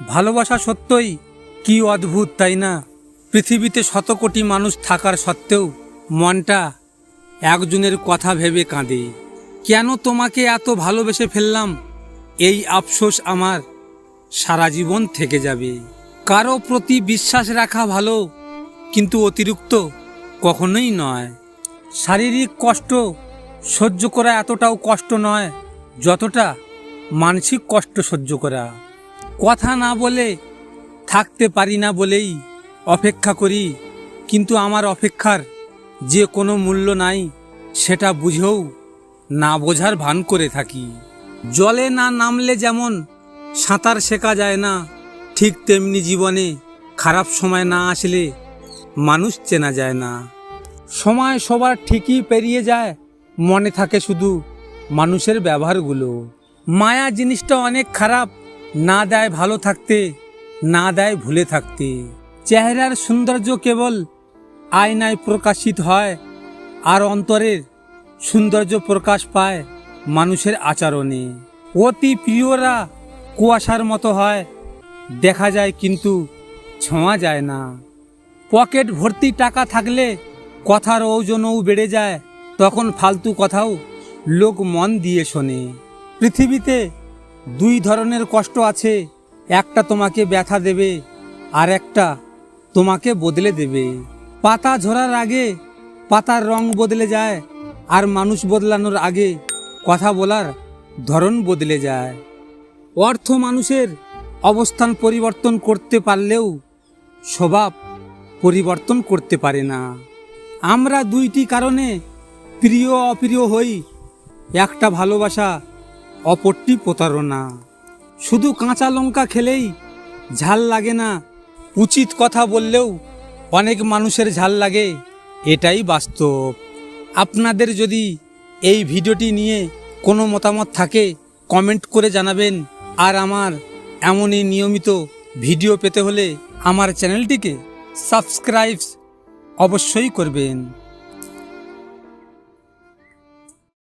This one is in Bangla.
ভালোবাসা সত্যই কি অদ্ভুত, তাই না? পৃথিবীতে শত কোটি মানুষ থাকার সত্ত্বেও মনটা একজনের কথা ভেবে কাঁদে। কেন তোমাকে এত ভালোবেসে ফেললাম, এই আফসোস আমার সারা জীবন থেকে যাবে। কারো প্রতি বিশ্বাস রাখা ভালো, কিন্তু অতিরিক্ত কখনোই নয়। শারীরিক কষ্ট সহ্য করা এতটাও কষ্ট নয় যতটা মানসিক কষ্ট সহ্য করা। কথা না বলে থাকতে পারি না বলেই অপেক্ষা করি, কিন্তু আমার অপেক্ষার যে কোনো মূল্য নাই সেটা বুঝেও না বোঝার ভান করে থাকি। জলে না নামলে যেমন সাঁতার শেখা যায় না, ঠিক তেমনি জীবনে খারাপ সময় না আসলে মানুষ চেনা যায় না। সময় সবার ঠিকই পেরিয়ে যায়, মনে থাকে শুধু মানুষের ব্যবহারগুলো। মায়া জিনিসটা অনেক খারাপ, না দেয় ভালো থাকতে, না দেয় ভুলে থাকতে। চেহারার সৌন্দর্য কেবল আয়নায় প্রকাশিত হয়, আর অন্তরের সৌন্দর্য প্রকাশ পায় মানুষের আচরণে। অতি প্রিয়রা কুয়াশার মতো হয়, দেখা যায় কিন্তু ছোঁয়া যায় না। পকেট ভর্তি টাকা থাকলে কথার ওজনও বেড়ে যায়, তখন ফালতু কথাও লোক মন দিয়ে শোনে। পৃথিবীতে দুই ধরনের কষ্ট আছে, একটা তোমাকে ব্যথা দেবে আর একটা তোমাকে বদলে দেবে। পাতা ঝরার আগে পাতার রং বদলে যায়, আর মানুষ বদলানোর আগে কথা বলার ধরন বদলে যায়। অর্থ মানুষের অবস্থান পরিবর্তন করতে পারলেও স্বভাব পরিবর্তন করতে পারে না। আমরা দুইটি কারণে প্রিয় অপ্রিয় হই, একটা ভালোবাসা, অপরটি প্রতারণা। শুধু কাঁচা লঙ্কা খেলেই ঝাল লাগে না, উচিত কথা বললেও অনেক মানুষের ঝাল লাগে, এটাই বাস্তব। আপনাদের যদি এই ভিডিওটি নিয়ে কোনো মতামত থাকে কমেন্ট করে জানাবেন। আর আমার এমনই নিয়মিত ভিডিও পেতে হলে আমার চ্যানেলটিকে সাবস্ক্রাইব অবশ্যই করবেন।